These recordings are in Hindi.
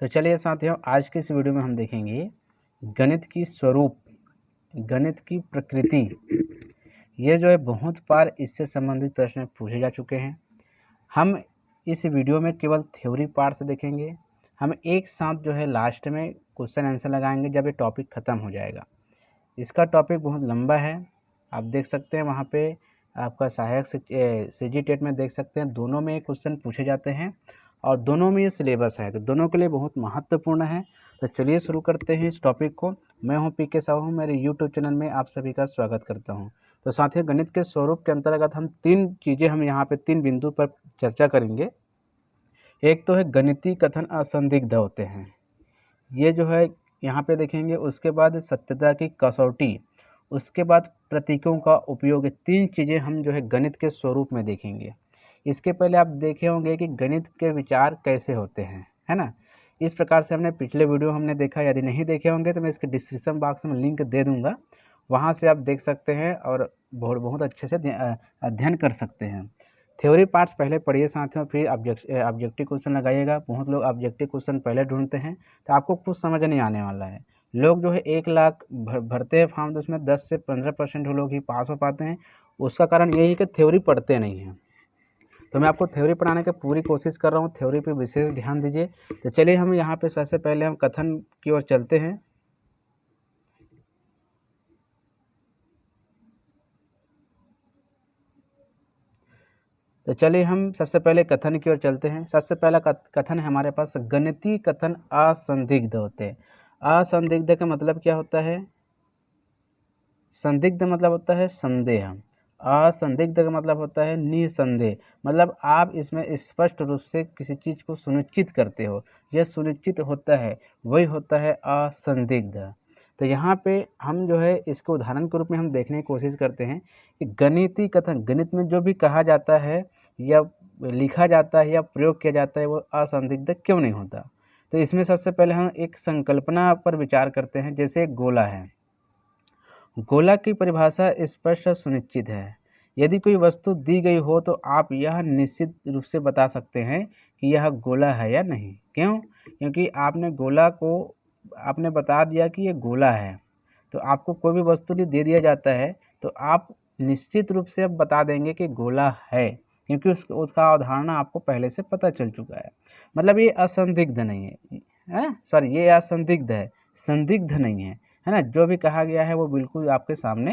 तो चलिए साथियों, आज के इस वीडियो में हम देखेंगे गणित की स्वरूप, गणित की प्रकृति। ये जो है बहुत बार इससे संबंधित प्रश्न पूछे जा चुके हैं। हम इस वीडियो में केवल थ्योरी पार्ट से देखेंगे। हम एक साथ जो है लास्ट में क्वेश्चन आंसर लगाएंगे जब ये टॉपिक ख़त्म हो जाएगा। इसका टॉपिक बहुत लंबा है, आप देख सकते हैं वहाँ पे आपका सहायक सीजी टेट में देख सकते हैं, दोनों में क्वेश्चन पूछे जाते हैं और दोनों में ये सिलेबस है, तो दोनों के लिए बहुत महत्वपूर्ण है। तो चलिए शुरू करते हैं इस टॉपिक को। मैं हूं पीके साहू, मेरे यूट्यूब चैनल में आप सभी का स्वागत करता हूं। तो साथियों, गणित के स्वरूप के अंतर्गत हम हम यहाँ पे 3 बिंदु पर चर्चा करेंगे। एक तो है गणितीय कथन असंदिग्ध होते हैं, ये जो है यहाँ पे देखेंगे। उसके बाद सत्यता की कसौटी, उसके बाद प्रतीकों का उपयोग। 3 चीज़ें हम जो है गणित के स्वरूप में देखेंगे। इसके पहले आप देखे होंगे कि गणित के विचार कैसे होते हैं, है ना। इस प्रकार से हमने पिछले वीडियो हमने देखा। यदि नहीं देखे होंगे तो मैं इसके डिस्क्रिप्शन बॉक्स में लिंक दे दूंगा, वहाँ से आप देख सकते हैं और बहुत अच्छे से अध्ययन कर सकते हैं। थ्योरी पार्ट्स पहले पढ़िए साथियों, फिर ऑब्जेक्टिव क्वेश्चन लगाइएगा। बहुत लोग ऑब्जेक्टिव क्वेश्चन पहले ढूंढते हैं तो आपको कुछ समझ नहीं आने वाला है। लोग जो है 1 लाख भरते हैं फॉर्म, तो उसमें 10 से 15% लोग ही पास हो पाते हैं। उसका कारण यही है कि थ्योरी पढ़ते नहीं हैं। तो मैं आपको थ्योरी पढ़ाने की पूरी कोशिश कर रहा हूँ, थ्योरी पे विशेष ध्यान दीजिए। तो चलिए हम यहाँ पे सबसे पहले हम कथन की ओर चलते हैं। तो चलिए हम सबसे पहले कथन की ओर चलते हैं। सबसे पहला कथन है हमारे पास, गणितीय कथन असंदिग्ध होते हैं। असंदिग्ध का मतलब क्या होता है? संदिग्ध मतलब होता है संदेह, असंदिग्ध का मतलब होता है निसंदेह। मतलब आप इसमें स्पष्ट रूप से किसी चीज़ को सुनिश्चित करते हो, यह सुनिश्चित होता है, वही होता है असंदिग्ध। तो यहाँ पे हम जो है इसको उदाहरण के रूप में हम देखने की कोशिश करते हैं कि गणितीय कथन, गणित में जो भी कहा जाता है या लिखा जाता है या प्रयोग किया जाता है वो असंदिग्ध क्यों नहीं होता। तो इसमें सबसे पहले हम एक संकल्पना पर विचार करते हैं। जैसे एक गोला है, गोला की परिभाषा स्पष्ट और सुनिश्चित है। यदि कोई वस्तु दी गई हो तो आप यह निश्चित रूप से बता सकते हैं कि यह गोला है या नहीं। क्यों? क्योंकि आपने गोला को आपने बता दिया कि ये गोला है। तो आपको कोई भी वस्तु दे दिया जाता है तो आप निश्चित रूप से अब बता देंगे कि गोला है, क्योंकि उसका अवधारणा आपको पहले से पता चल चुका है। मतलब ये असंदिग्ध नहीं है, सॉरी, ये असंदिग्ध है, संदिग्ध नहीं है ना। जो भी कहा गया है वो बिल्कुल आपके सामने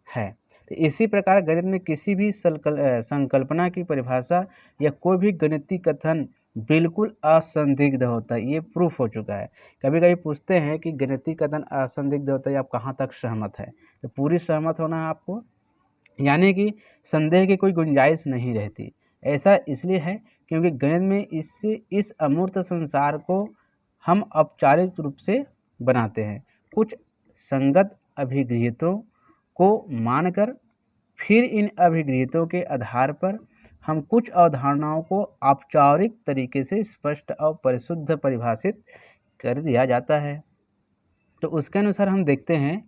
है। तो इसी प्रकार गणित में किसी भी संकल्पना की परिभाषा या कोई भी गणितीय कथन बिल्कुल असंदिग्ध होता है। ये प्रूफ हो चुका है। कभी कभी पूछते हैं कि गणितीय कथन असंदिग्ध होता है, आप कहाँ तक सहमत है? तो पूरी सहमत होना है आपको, यानी कि संदेह की कोई गुंजाइश नहीं रहती। ऐसा इसलिए है क्योंकि गणित में इस अमूर्त संसार को हम औपचारिक रूप से बनाते हैं, कुछ संगत अभिगृहीतों को मानकर, फिर इन अभिगृहीतों के आधार पर हम कुछ अवधारणाओं को औपचारिक तरीके से स्पष्ट और परिशुद्ध परिभाषित कर दिया जाता है। तो उसके अनुसार हम देखते हैं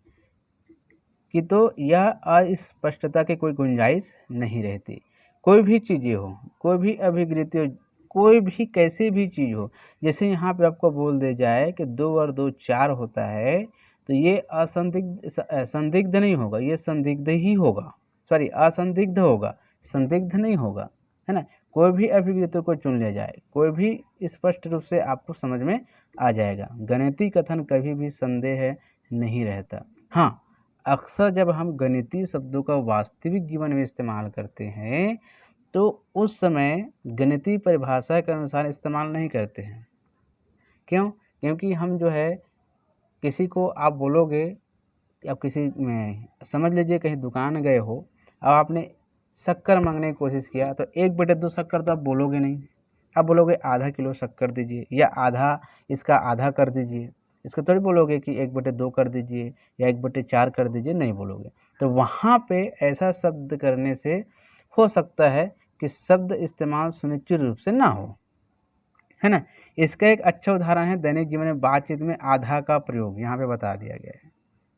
कि तो यह अस्पष्टता की कोई गुंजाइश नहीं रहती। कोई भी चीज़ें हो, कोई भी अभिगृहीत हो, कोई भी कैसी भी चीज़ हो, जैसे यहाँ पे आपको बोल दिया जाए कि 2 और 2 4 होता है, तो ये संदिग्ध नहीं होगा, ये संदिग्ध ही होगा। सॉरी, असंदिग्ध होगा, संदिग्ध नहीं होगा, है ना। कोई भी अभिगृहीतों को चुन लिया जाए, कोई भी स्पष्ट रूप से आपको समझ में आ जाएगा। गणितीय कथन कभी भी संदेह नहीं रहता। हाँ, अक्सर जब हम गणितीय शब्दों का वास्तविक जीवन में इस्तेमाल करते हैं तो उस समय गणितीय परिभाषा के अनुसार इस्तेमाल नहीं करते हैं। क्यों? क्योंकि हम जो है किसी को आप बोलोगे, आप किसी में समझ लीजिए कहीं दुकान गए हो, अब आपने शक्कर मांगने की कोशिश किया तो 1/2 शक्कर तो आप बोलोगे नहीं, आप बोलोगे आधा किलो शक्कर दीजिए या आधा, इसका आधा कर दीजिए। इसको थोड़ी बोलोगे कि 1/2 कर दीजिए या 1/4 कर दीजिए, नहीं बोलोगे। तो वहाँ पे ऐसा शब्द करने से हो सकता है कि शब्द इस्तेमाल सुनिश्चित रूप से ना हो, है ना। इसका एक अच्छा उदाहरण है दैनिक जीवन में बातचीत में आधा का प्रयोग, यहाँ पे बता दिया गया है।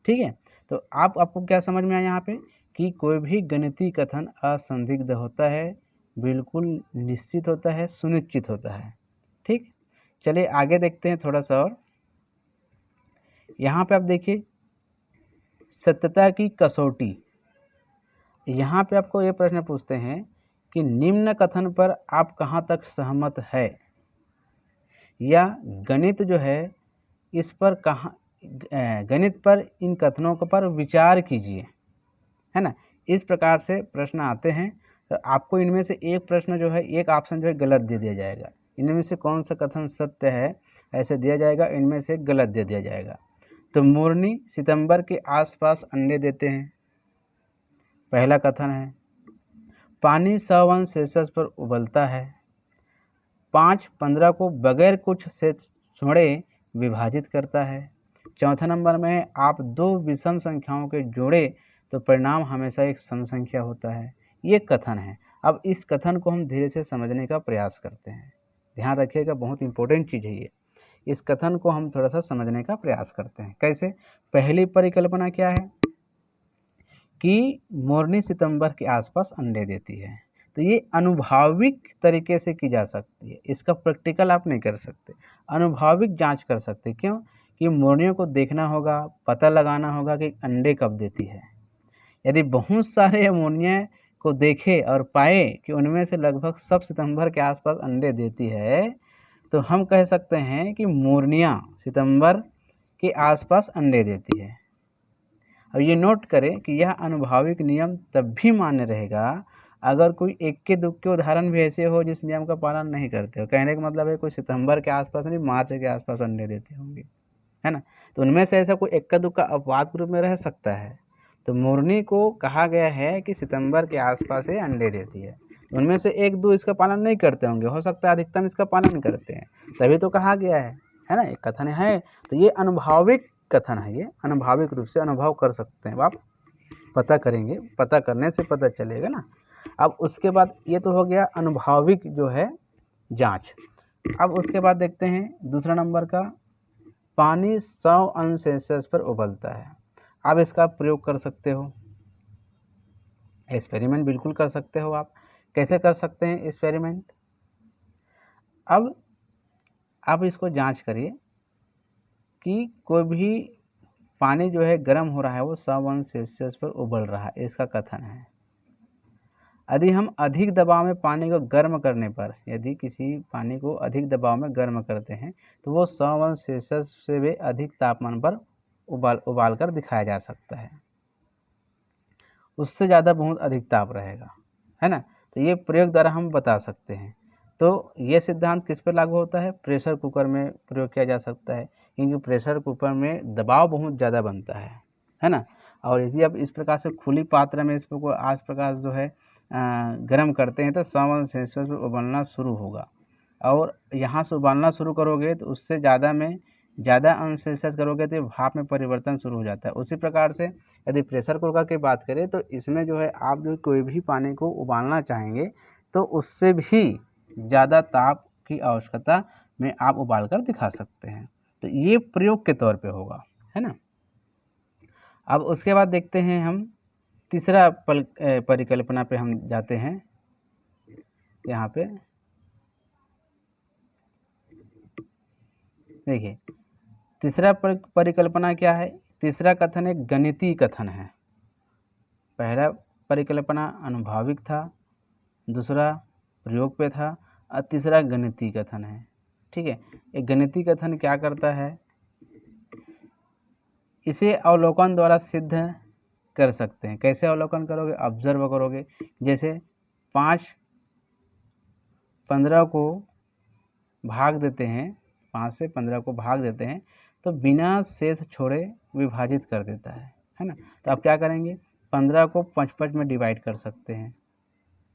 ठीक है, तो आपको क्या समझ में आया यहाँ पे कि कोई भी गणितीय कथन असंदिग्ध होता है, बिल्कुल निश्चित होता है, सुनिश्चित होता है। ठीक, चलिए आगे देखते हैं थोड़ा सा और। यहाँ पे आप देखिए सत्यता की कसौटी। यहाँ पे आपको ये प्रश्न पूछते हैं कि निम्न कथन पर आप कहाँ तक सहमत है, या गणित जो है इस पर कहाँ गणित पर इन कथनों पर विचार कीजिए, है ना। इस प्रकार से प्रश्न आते हैं। तो आपको इनमें से एक प्रश्न जो है, एक ऑप्शन जो है गलत दे दिया जाएगा। इनमें से कौन सा कथन सत्य है ऐसे दिया जाएगा, इनमें से गलत दे दिया जाएगा। तो मोरनी सितंबर के आसपास अंडे देते हैं, पहला कथन है। पानी 100 अंश सेल्सियस पर उबलता है। 5-15 को बगैर कुछ से छोड़े विभाजित करता है। चौथा नंबर में है, आप दो विषम संख्याओं के जोड़े तो परिणाम हमेशा एक सम संख्या होता है। ये कथन है। अब इस कथन को हम धीरे से समझने का प्रयास करते हैं। ध्यान रखिएगा, बहुत इंपॉर्टेंट चीज़ है ये। इस कथन को हम थोड़ा सा समझने का प्रयास करते हैं। कैसे? पहली परिकल्पना क्या है कि मोरनी सितंबर के आसपास अंडे देती है। तो ये अनुभाविक तरीके से की जा सकती है, इसका प्रैक्टिकल आप नहीं कर सकते, अनुभाविक जांच कर सकते। क्यों? कि मोरनियों को देखना होगा, पता लगाना होगा कि अंडे कब देती है। यदि बहुत सारे अमोनिया को देखे और पाए कि उनमें से लगभग सब सितंबर के आसपास अंडे देती है, तो हम कह सकते हैं कि मोरनियाँ सितंबर के आसपास अंडे देती है। अब ये नोट करें कि यह अनुभाविक नियम तब भी मान्य रहेगा अगर कोई इक्के दुक्के उदाहरण भी ऐसे हो जिस नियम का पालन नहीं करते हो। कहने का मतलब है कोई सितंबर के आसपास नहीं, मार्च के आसपास अंडे देते होंगे, है ना। तो उनमें से ऐसा कोई इक्का दुक्का अपवाद रूप में रह सकता है। तो मोरनी को कहा गया है कि सितंबर के आसपास ये अंडे देती है। उनमें से एक दो इसका पालन नहीं करते होंगे, हो सकता है अधिकतम इसका पालन करते हैं, तभी तो कहा गया है ना। एक कथन है, तो ये अनुभाविक कथन है, ये अनुभाविक रूप से अनुभव कर सकते हैं आप, पता करेंगे, पता करने से पता चलेगा ना। अब उसके बाद ये तो हो गया अनुभाविक जो है जांच। अब उसके बाद देखते हैं दूसरा नंबर का, पानी 100 अंश सेल्सियस पर उबलता है। आप इसका प्रयोग कर सकते हो, एक्सपेरिमेंट बिल्कुल कर सकते हो आप। कैसे कर सकते हैं एक्सपेरिमेंट? अब आप इसको जांच करिए कि कोई भी पानी जो है गर्म हो रहा है वो 100 अंश सेल्सियस पर उबल रहा है, इसका कथन है। यदि हम अधिक दबाव में पानी को गर्म करने पर, यदि किसी पानी को अधिक दबाव में गर्म करते हैं तो वो 100 अंश सेल्सियस से भी अधिक तापमान पर उबाल कर दिखाया जा सकता है। उससे ज़्यादा बहुत अधिक ताप रहेगा, है ना। तो ये प्रयोग द्वारा हम बता सकते हैं। तो ये सिद्धांत किस पर लागू होता है? प्रेशर कुकर में प्रयोग किया जा सकता है, क्योंकि प्रेशर कुकर में दबाव बहुत ज़्यादा बनता है ना। और यदि आप इस प्रकार से खुली पात्र में इसको आज प्रकार जो है गर्म करते हैं तो 100 अंश सेल्सियस पर उबलना शुरू होगा, और यहाँ से उबालना शुरू करोगे तो उससे ज़्यादा अंश सेल्सियस करोगे तो भाप में परिवर्तन शुरू हो जाता है। उसी प्रकार से यदि प्रेशर कुकर की बात करें तो इसमें जो है आप जो कोई भी पानी को उबालना चाहेंगे तो उससे भी ज़्यादा ताप की आवश्यकता में आप उबाल कर दिखा सकते हैं। तो ये प्रयोग के तौर पे होगा, है ना। अब उसके बाद देखते हैं हम तीसरा परिकल्पना पे हम जाते हैं। यहाँ पे देखिए तीसरा परिकल्पना क्या है? तीसरा कथन एक गणितीय कथन है। पहला परिकल्पना अनुभाविक था, दूसरा प्रयोग पे था, और तीसरा गणितीय कथन है। ठीक है, एक गणितीय कथन क्या करता है? इसे अवलोकन द्वारा सिद्ध कर सकते हैं। कैसे अवलोकन करोगे? ऑब्जर्व करोगे। जैसे 5-15 को भाग देते हैं, 5 से 15 को भाग देते हैं तो बिना शेष छोड़े विभाजित कर देता है ना। तो आप क्या करेंगे? 15 को 5-5 में डिवाइड कर सकते हैं,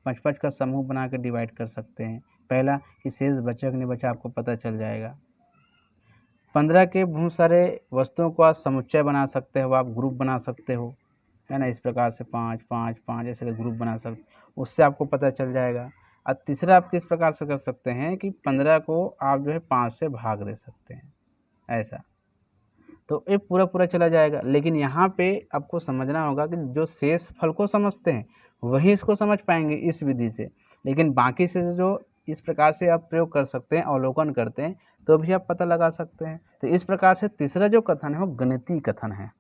5-5 का समूह बना कर डिवाइड कर सकते हैं। पहला कि शेष बचा कि नहीं बचा आपको पता चल जाएगा। 15 के बहुत सारे वस्तुओं को आप समुच्चय बना सकते हो, आप ग्रुप बना सकते हो, है ना। इस प्रकार से 5-5-5 ऐसे ग्रुप बना सकते, उससे आपको पता चल जाएगा। और तीसरा आप किस प्रकार से कर सकते हैं कि 15 को आप जो है 5 से भाग दे सकते हैं, ऐसा। तो ये पूरा चला जाएगा। लेकिन यहाँ पे आपको समझना होगा कि जो शेष फल को समझते हैं वही इसको समझ पाएंगे इस विधि से, लेकिन बाकी से जो इस प्रकार से आप प्रयोग कर सकते हैं, अवलोकन करते हैं, तो भी आप पता लगा सकते हैं। तो इस प्रकार से तीसरा जो कथन है वो गणितीय कथन है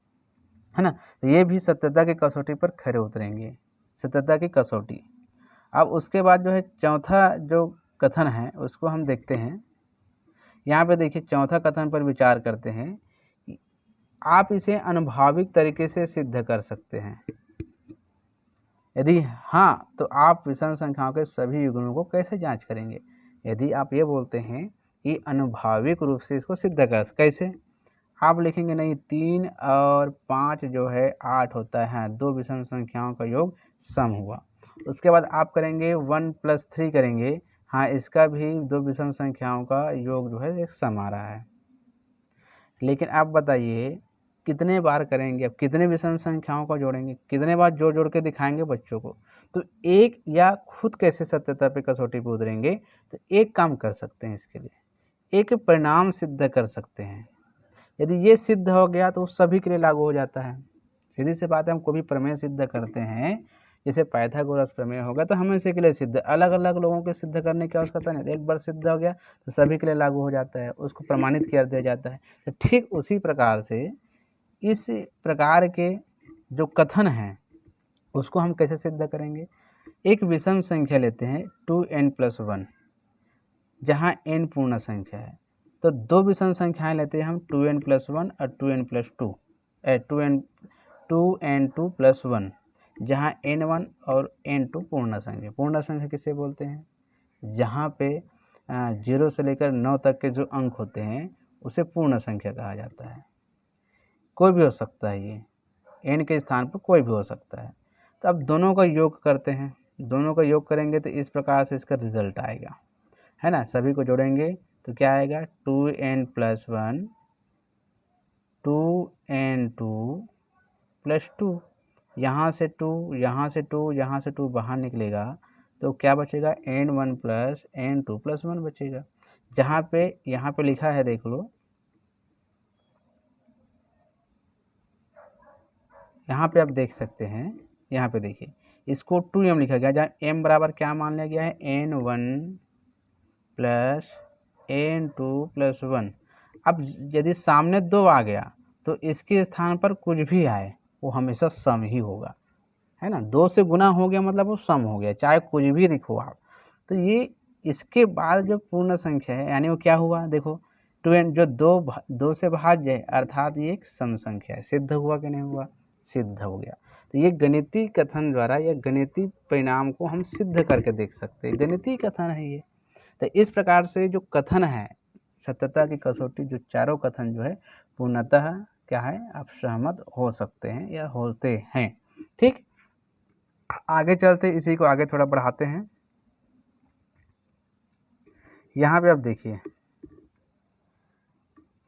ना। तो ये भी सत्यता की कसौटी पर खरे उतरेंगे, सत्यता की कसौटी। अब उसके बाद जो है चौथा जो कथन है उसको हम देखते हैं। यहाँ पे देखिए चौथा कथन पर विचार करते हैं कि आप इसे अनुभाविक तरीके से सिद्ध कर सकते हैं। यदि हाँ तो आप विषम संख्याओं के सभी युग्मों को कैसे जांच करेंगे। यदि आप ये बोलते हैं कि अनुभाविक रूप से इसको सिद्ध कर, कैसे आप लिखेंगे नहीं 3 और 5 जो है 8 होता है, दो विषम संख्याओं का योग सम हुआ। उसके बाद आप करेंगे 1 + 3 करेंगे, हाँ इसका भी दो विषम संख्याओं का योग जो है एक सम आ रहा है। लेकिन आप बताइए कितने बार करेंगे, अब कितने विषम संख्याओं को जोड़ेंगे, कितने बार जोड़ जोड़ के दिखाएंगे बच्चों को। तो एक या खुद कैसे सत्यता पे कसौटी पे उतरेंगे, तो एक काम कर सकते हैं इसके लिए, एक परिणाम सिद्ध कर सकते हैं। यदि ये सिद्ध हो गया तो सभी के लिए लागू हो जाता है। सीधी सी बात है, हम कोई भी प्रमेय सिद्ध करते हैं, जैसे पाइथागोरस प्रमेय होगा तो हमेशा के लिए सिद्ध, अलग अलग लोगों के सिद्ध करने की आवश्यकता नहीं। एक बार सिद्ध हो गया तो सभी के लिए लागू हो जाता है, उसको प्रमाणित कर दिया जाता है। तो ठीक उसी प्रकार से इस प्रकार के जो कथन हैं उसको हम कैसे सिद्ध करेंगे। एक विषम संख्या लेते हैं 2n+1, जहाँ n पूर्ण संख्या है, तो दो विषम संख्याएं लेते हैं हम 2n+1 और 2n+2, 2n2+1, जहाँ n1 और n2 पूर्ण संख्या। पूर्ण संख्या किसे बोलते हैं, जहाँ पे 0 से लेकर 9 तक के जो अंक होते हैं उसे पूर्ण संख्या कहा जाता है। कोई भी हो सकता है, ये n के स्थान पर कोई भी हो सकता है। तो अब दोनों का योग करते हैं, दोनों का योग करेंगे तो इस प्रकार से इसका रिजल्ट आएगा, है ना। सभी को जोड़ेंगे तो क्या आएगा 2n+1 2n2+2, यहाँ से 2, यहाँ से 2, यहाँ से 2 बाहर निकलेगा तो क्या बचेगा n1 + n2+1 बचेगा। जहाँ पे यहाँ पे लिखा है देख लो, यहाँ पे आप देख सकते हैं, यहाँ पे देखिए इसको 2m लिखा गया, जहाँ m बराबर क्या मान लिया गया है n1 + n2+1। अब यदि सामने 2 आ गया तो इसके स्थान पर कुछ भी आए वो हमेशा सम ही होगा, है ना। 2 से गुना हो गया मतलब वो सम हो गया, चाहे कुछ भी लिखो आप। तो ये इसके बाद जो पूर्ण संख्या है यानी वो क्या हुआ, देखो 2n जो 2 से भाज्य है अर्थात ये एक सम संख्या है। सिद्ध हुआ कि नहीं हुआ, सिद्ध हो गया। तो ये गणितीय कथन द्वारा या गणितीय परिणाम को हम सिद्ध करके देख सकते हैं, गणितीय कथन है ये। तो इस प्रकार से जो कथन है सत्यता की कसौटी, जो चारों कथन जो है पूर्णतः क्या है, आप सहमत हो सकते हैं या होते हैं। ठीक, आगे चलते इसी को आगे थोड़ा बढ़ाते हैं। यहाँ पे आप देखिए,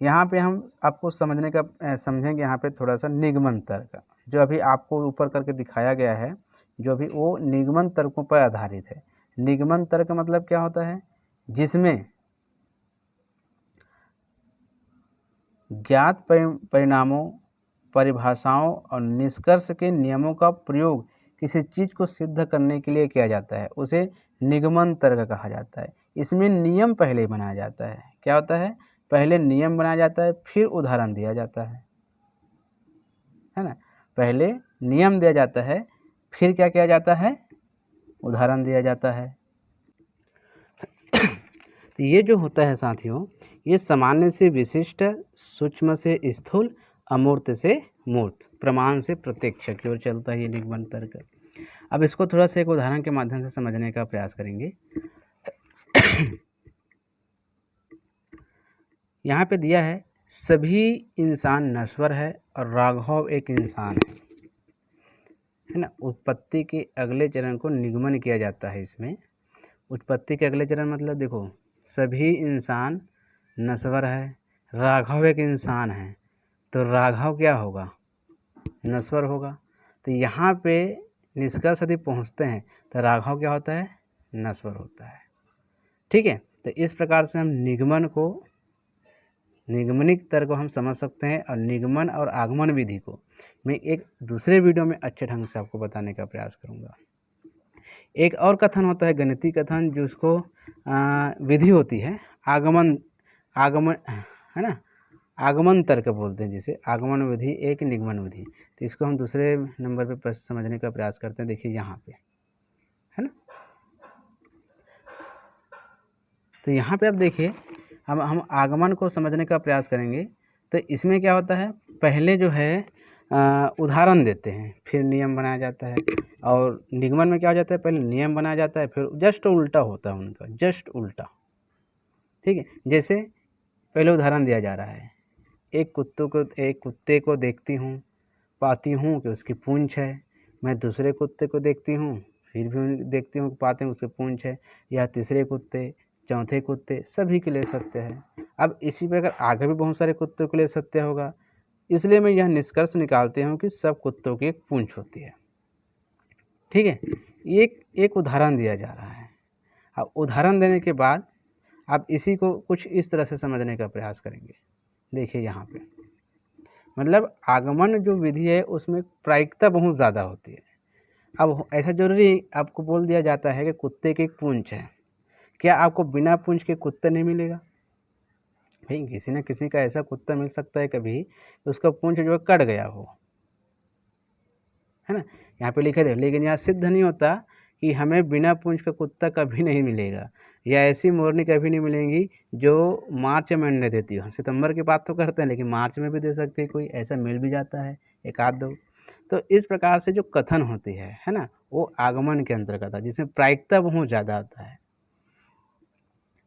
यहाँ पे हम आपको समझने का समझेंगे यहाँ पे थोड़ा सा निगमन तर्क, जो अभी आपको ऊपर करके दिखाया गया है, जो अभी वो निगमन तर्कों पर आधारित है। निगमन तर्क मतलब क्या होता है, जिसमें ज्ञात परिणामों, परिभाषाओं और निष्कर्ष के नियमों का प्रयोग किसी चीज़ को सिद्ध करने के लिए किया जाता है, उसे निगमन तर्क कहा जाता है। इसमें नियम पहले बनाया जाता है। क्या होता है, पहले नियम बनाया जाता है फिर उदाहरण दिया जाता है ना। पहले नियम दिया जाता है फिर क्या किया जाता है, उदाहरण दिया जाता है। तो ये जो होता है साथियों, ये सामान्य से विशिष्ट, सूक्ष्म से स्थूल, अमूर्त से मूर्त, प्रमाण से प्रत्यक्ष की ओर चलता है ये निगमन तर्क। अब इसको थोड़ा सा एक उदाहरण के माध्यम से समझने का प्रयास करेंगे। यहाँ पे दिया है सभी इंसान नश्वर है और राघव एक इंसान है ना। उत्पत्ति के अगले चरण को निगमन किया जाता है। इसमें उत्पत्ति के अगले चरण मतलब देखो, सभी इंसान नश्वर है, राघव एक इंसान है, तो राघव क्या होगा, नश्वर होगा। तो यहाँ पे निष्कर्ष यदि पहुँचते हैं तो राघव क्या होता है, नश्वर होता है। ठीक है, तो इस प्रकार से हम निगमन को, निगमनिक तर्क को हम समझ सकते हैं। और निगमन और आगमन विधि को मैं एक दूसरे वीडियो में अच्छे ढंग से आपको बताने का प्रयास करूँगा। एक और कथन होता है गणितीय कथन, जिसको विधि होती है आगमन, आगमन, है ना, आगमन तर्क बोलते हैं जिसे, आगमन विधि एक निगमन विधि। तो इसको हम दूसरे नंबर पे समझने का प्रयास करते हैं। देखिए यहाँ पे, है ना, तो यहाँ पे आप देखिए, हम आगमन को समझने का प्रयास करेंगे। तो इसमें क्या होता है, पहले जो है उदाहरण देते हैं, फिर नियम बनाया जाता है। और निगमन में क्या हो जाता है, पहले नियम बनाया जाता है, फिर जस्ट उल्टा होता है उनका, जस्ट उल्टा। ठीक है, जैसे पहले उदाहरण दिया जा रहा है, एक कुत्ते को देखती हूँ, पाती हूँ कि उसकी पूंछ है। मैं दूसरे कुत्ते को देखती हूँ, फिर भी देखती हूँ, पाते हैं उसकी पूंछ है। या तीसरे कुत्ते, चौथे कुत्ते, सभी के लिए सत्य है। अब इसी प्रकार आगे भी बहुत सारे कुत्तों के लिए सत्य होगा। इसलिए मैं यह निष्कर्ष निकालते हूँ कि सब कुत्तों की एक पूंछ होती है। ठीक है, एक उदाहरण दिया जा रहा है। अब उदाहरण देने के बाद आप इसी को कुछ इस तरह से समझने का प्रयास करेंगे। देखिए यहाँ पे, मतलब आगमन जो विधि है उसमें प्रायिकता बहुत ज़्यादा होती है। अब ऐसा जरूरी आपको बोल दिया जाता है कि कुत्ते की एक पूंछ है, क्या आपको बिना पूंछ के कुत्ता नहीं मिलेगा? भाई किसी न किसी का ऐसा कुत्ता मिल सकता है कभी, तो उसका पूंछ जो है कट गया हो, है ना, यहाँ पे लिखे थे। लेकिन यहाँ सिद्ध नहीं होता कि हमें बिना पूंछ का कुत्ता कभी नहीं मिलेगा, या ऐसी मोरनी कभी नहीं मिलेंगी जो मार्च में अंडे देती हो। हम सितंबर की बात तो करते हैं, लेकिन मार्च में भी दे सकती है कोई, ऐसा मिल भी जाता है एक आध दो। तो इस प्रकार से जो कथन होती है ना, वो आगमन के अंतर्गत है, जिसमें प्रायिकता बहुत ज़्यादा आता है।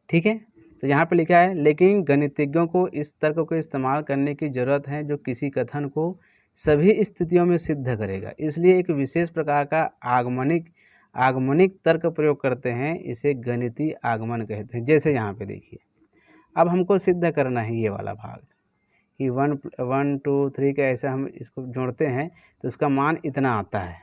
ठीक है, तो यहाँ पे लिखा है, लेकिन गणितज्ञों को इस तर्क को इस्तेमाल करने की ज़रूरत है जो किसी कथन को सभी स्थितियों में सिद्ध करेगा। इसलिए एक विशेष प्रकार का आगमनिक तर्क प्रयोग करते हैं, इसे गणितीय आगमन कहते हैं। जैसे यहाँ पे देखिए, अब हमको सिद्ध करना है ये वाला भाग कि 1 2 3 का ऐसा हम इसको जोड़ते हैं तो उसका मान इतना आता है।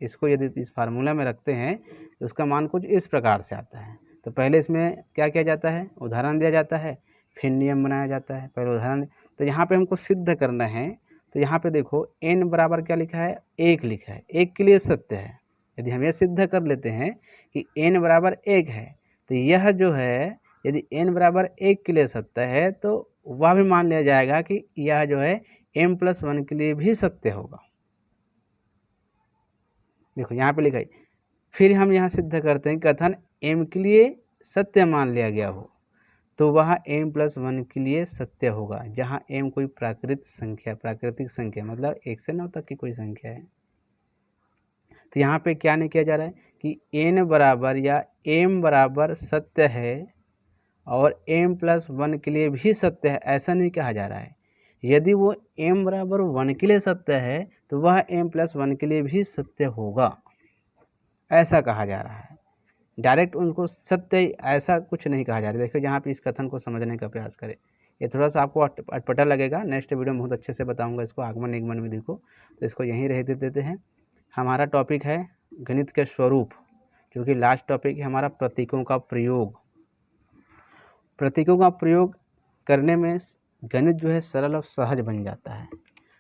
इसको यदि इस फार्मूला में रखते हैं तो उसका मान कुछ इस प्रकार से आता है। तो पहले इसमें क्या किया जाता है, उदाहरण दिया जाता है, फिर नियम बनाया जाता है। पहले उदाहरण, तो यहाँ पे हमको सिद्ध करना है। तो यहाँ पे देखो n बराबर क्या लिखा है, 1 लिखा है, 1 के लिए सत्य है। यदि हम ये सिद्ध कर लेते हैं कि n बराबर 1 है, तो यह जो है, यदि n बराबर 1 के लिए सत्य है तो वह भी मान लिया जाएगा कि यह जो है m+1 के लिए भी सत्य होगा। देखो यहाँ पे लिखा है, फिर हम यहाँ सिद्ध करते हैं कथन m के लिए सत्य मान लिया गया हो तो वह m+1 के लिए सत्य होगा, जहाँ m कोई प्राकृतिक संख्या मतलब 1 से 9 तक की कोई संख्या है। तो यहाँ पे क्या नहीं किया जा रहा है कि n बराबर या m बराबर सत्य है और m+1 के लिए भी सत्य है, ऐसा नहीं कहा जा रहा है। यदि वो m बराबर 1 के लिए सत्य है तो वह m+1 के लिए भी सत्य होगा, ऐसा कहा जा रहा है। डायरेक्ट उनको सत्य ऐसा कुछ नहीं कहा जा रहा है। देखो यहाँ पे इस कथन को समझने का प्रयास करें। ये थोड़ा सा आपको अटपटा लगेगा, नेक्स्ट वीडियो में बहुत अच्छे से बताऊंगा इसको, आगमन निगमन विधि को। तो इसको यहीं रह देते हैं। हमारा टॉपिक है गणित के स्वरूप, जो कि लास्ट टॉपिक है हमारा प्रतीकों का प्रयोग। प्रतीकों का प्रयोग करने में गणित जो है सरल और सहज बन जाता है।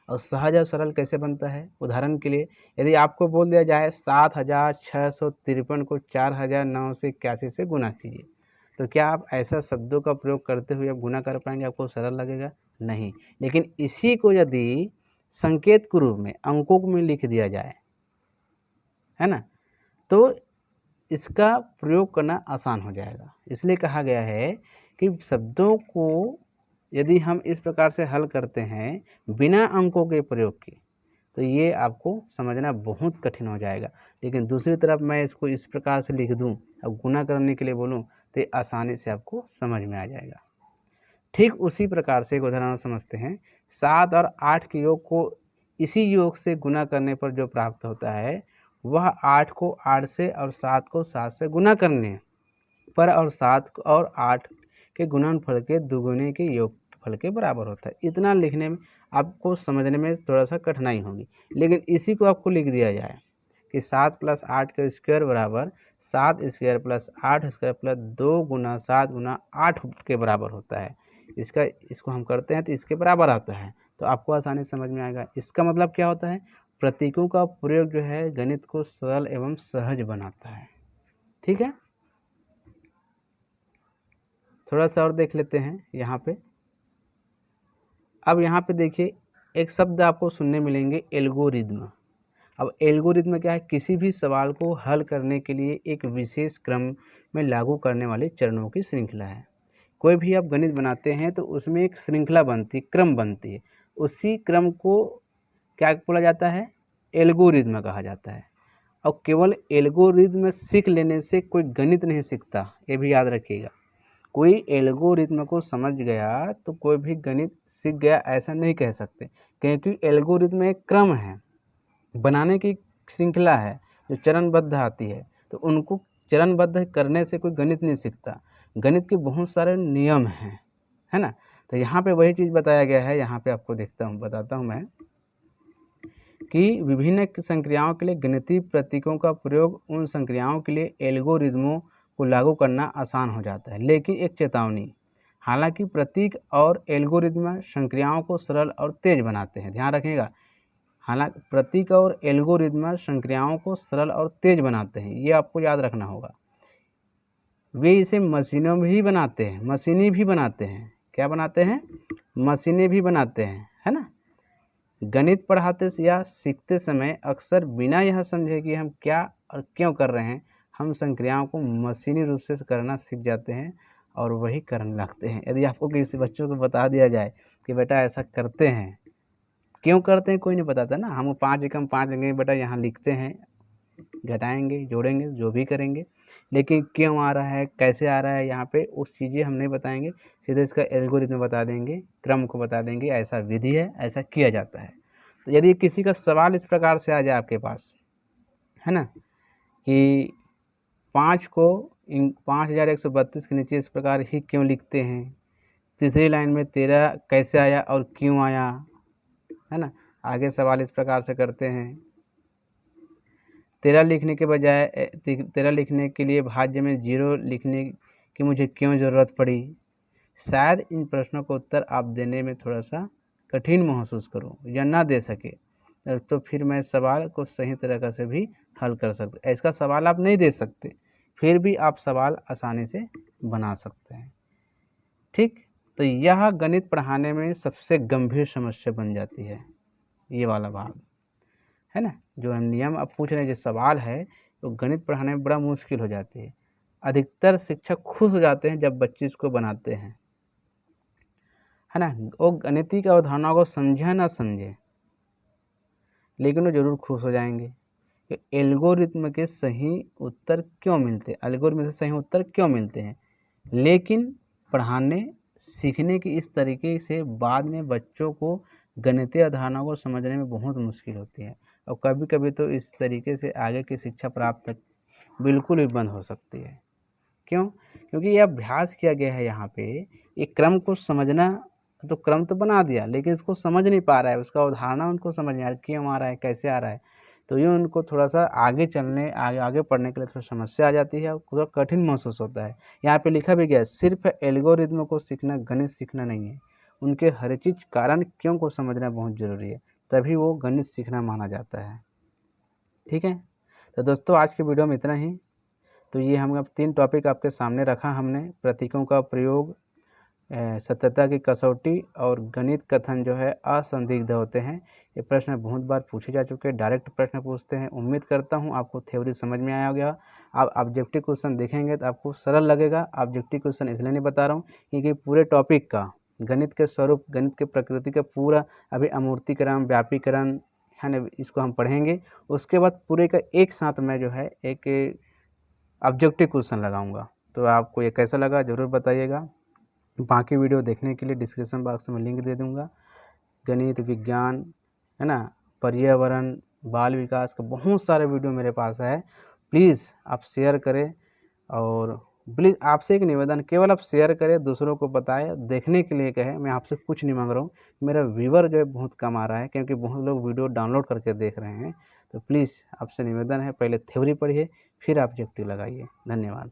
और सहज और सरल कैसे बनता है, उदाहरण के लिए यदि आपको बोल दिया जाए 7653 को 4981 से गुना कीजिए, तो क्या आप ऐसा शब्दों का प्रयोग करते हुए आप गुना कर पाएंगे? आपको सरल लगेगा? नहीं। लेकिन इसी को यदि संकेत के रूप में अंकों में लिख दिया जाए, है ना, तो इसका प्रयोग करना आसान हो जाएगा। इसलिए कहा गया है कि शब्दों को यदि हम इस प्रकार से हल करते हैं बिना अंकों के प्रयोग के, तो ये आपको समझना बहुत कठिन हो जाएगा। लेकिन दूसरी तरफ मैं इसको इस प्रकार से लिख दूं, अब गुना करने के लिए बोलूं, तो ये आसानी से आपको समझ में आ जाएगा। ठीक उसी प्रकार से एक उदाहरण समझते हैं। 7 और 8 के योग को इसी योग से गुना करने पर जो प्राप्त होता है वह 8 को 8 से और 7 को 7 से गुना करने पर और 7 और 8 के गुणनफल के दुगुने के योगफल के बराबर होता है। इतना लिखने में आपको समझने में थोड़ा सा कठिनाई होगी, लेकिन इसी को आपको लिख दिया जाए कि 7 + 8 का स्क्वायर बराबर 7 स्क्वायर प्लस 8 स्क्वायर प्लस 2 गुना 7 गुना 8 के बराबर होता है। इसको हम करते हैं तो इसके बराबर आता है, तो आपको आसानी समझ में आएगा। इसका मतलब क्या होता है, प्रतीकों का प्रयोग जो है गणित को सरल एवं सहज बनाता है। ठीक है, थोड़ा सा और देख लेते हैं यहाँ पे। अब यहाँ पे देखिए एक शब्द आपको सुनने मिलेंगे, एल्गोरिदम। अब एल्गोरिदम क्या है? किसी भी सवाल को हल करने के लिए एक विशेष क्रम में लागू करने वाले चरणों की श्रृंखला है। कोई भी आप गणित बनाते हैं तो उसमें एक श्रृंखला बनती है, क्रम बनती है। उसी क्रम को क्या बोला जाता है? एल्गोरिदम कहा जाता है। और केवल एल्गोरिदम सीख लेने से कोई गणित नहीं सीखता, ये भी याद रखिएगा। कोई एल्गोरिदम को समझ गया तो कोई भी गणित सीख गया ऐसा नहीं कह सकते, क्योंकि एल्गोरिदम एक क्रम है, बनाने की श्रृंखला है जो चरणबद्ध आती है। तो उनको चरणबद्ध करने से कोई गणित नहीं सीखता। गणित के बहुत सारे नियम हैं, है ना। तो यहाँ पे वही चीज़ बताया गया है। यहाँ पे आपको बताता हूँ मैं कि विभिन्न संक्रियाओं के लिए गणितीय प्रतीकों का प्रयोग उन संक्रियाओं के लिए एल्गोरिदमों को लागू करना आसान हो जाता है। लेकिन एक चेतावनी, हालांकि प्रतीक और एल्गोरिदम संक्रियाओं को सरल और तेज बनाते हैं। ध्यान रखिएगा, हालांकि प्रतीक और एल्गोरिदम संक्रियाओं को सरल और तेज बनाते हैं, ये आपको याद रखना होगा। वे इसे मशीनों में भी बनाते हैं, मशीनी भी बनाते हैं। क्या बनाते हैं? मशीनें भी बनाते हैं, है ना। गणित पढ़ाते या सीखते समय अक्सर बिना यह समझे कि हम क्या और क्यों कर रहे हैं, हम संक्रियाओं को मशीनी रूप से करना सीख जाते हैं और वही करने लगते हैं। यदि आपको किसी बच्चों को बता दिया जाए कि बेटा ऐसा करते हैं, क्यों करते हैं कोई नहीं बताता ना। हम 5 एकम 5 लेंगे बेटा, यहाँ लिखते हैं, घटाएंगे, जोड़ेंगे, जो भी करेंगे, लेकिन क्यों आ रहा है, कैसे आ रहा है, यहाँ पे उस चीज़ें हम नहीं बताएंगे। सीधे इसका एल्गोरिथम बता देंगे, क्रम को बता देंगे, ऐसा विधि है, ऐसा किया जाता है। तो यदि किसी का सवाल इस प्रकार से आ जाए आपके पास, है ना, कि 5 को 5132 के नीचे इस प्रकार ही क्यों लिखते हैं, तीसरी लाइन में 13 कैसे आया और क्यों आया, है ना। आगे सवाल इस प्रकार से करते हैं, 13 लिखने के बजाय 13 लिखने के लिए भाज्य में 0 लिखने की मुझे क्यों ज़रूरत पड़ी। शायद इन प्रश्नों का उत्तर आप देने में थोड़ा सा कठिन महसूस करूं या ना दे सके, तो फिर मैं सवाल को सही तरीके से भी हल कर सकते। इसका सवाल आप नहीं दे सकते, फिर भी आप सवाल आसानी से बना सकते हैं। ठीक, तो यह गणित पढ़ाने में सबसे गंभीर समस्या बन जाती है, ये वाला भाग, है ना। जो हम नियम अब पूछ रहे हैं, जो सवाल है, तो गणित पढ़ाने में बड़ा मुश्किल हो जाती है। अधिकतर शिक्षक खुश हो जाते हैं जब बच्चे इसको बनाते हैं, है ना। वो गणितीय अवधारणा को समझे ना समझे, लेकिन वो जरूर खुश हो जाएंगे कि एल्गोरिथम के सही उत्तर क्यों मिलते हैं, एल्गोरिथम से सही उत्तर क्यों मिलते हैं। लेकिन पढ़ाने सीखने की इस तरीके से बाद में बच्चों को गणितीय अवधारणा को समझने में बहुत मुश्किल होती है, और कभी कभी तो इस तरीके से आगे की शिक्षा प्राप्त तक बिल्कुल भी बंद हो सकती है। क्यों? क्योंकि यह अभ्यास किया गया है यहाँ पे, एक क्रम को समझना, तो क्रम तो बना दिया लेकिन इसको समझ नहीं पा रहा है, उसका अवधारणा उनको समझ नहीं आ रहा, क्यों आ रहा है, कैसे आ रहा है। तो ये उनको थोड़ा सा आगे चलने आगे पढ़ने के लिए थोड़ा समस्या आ जाती है और थोड़ा कठिन महसूस होता है। यहाँ पे लिखा भी गया है, सिर्फ एल्गोरिथम को सीखना गणित सीखना नहीं है, उनके हर चीज़ कारण क्यों को समझना बहुत ज़रूरी है, तभी वो गणित सीखना माना जाता है। ठीक है, तो दोस्तों आज की वीडियो में इतना ही। तो ये हम अब 3 टॉपिक आपके सामने रखा हमने, प्रतीकों का प्रयोग, सत्यता की कसौटी और गणित कथन जो है असंदिग्ध होते हैं। ये प्रश्न बहुत बार पूछे जा चुके हैं, डायरेक्ट प्रश्न पूछते हैं। उम्मीद करता हूँ आपको थ्योरी समझ में आया होगा। आप ऑब्जेक्टिव क्वेश्चन देखेंगे तो आपको सरल लगेगा। ऑब्जेक्टिव क्वेश्चन इसलिए नहीं बता रहा हूँ क्योंकि पूरे टॉपिक का, गणित के स्वरूप, गणित के प्रकृति का पूरा अभी अमूर्तीकरण, व्यापीकरण, है ना, इसको हम पढ़ेंगे। उसके बाद पूरे का एक साथ मैं जो है एक ऑब्जेक्टिव क्वेश्चन लगाऊंगा। तो आपको ये कैसा लगा ज़रूर बताइएगा। बाकी वीडियो देखने के लिए डिस्क्रिप्शन बॉक्स में लिंक दे दूंगा। गणित, विज्ञान, है ना, पर्यावरण, बाल विकास का बहुत सारे वीडियो मेरे पास है। प्लीज़ आप शेयर करें, और प्लीज़ आपसे एक निवेदन, केवल आप शेयर करें, दूसरों को बताएं, देखने के लिए कहें। मैं आपसे कुछ नहीं मांग रहा हूँ। मेरा व्यूवर जो है बहुत कम आ रहा है क्योंकि बहुत लोग वीडियो डाउनलोड करके देख रहे हैं। तो प्लीज़ आपसे निवेदन है, पहले थ्योरी पढ़िए फिर ऑब्जेक्टिव लगाइए। धन्यवाद।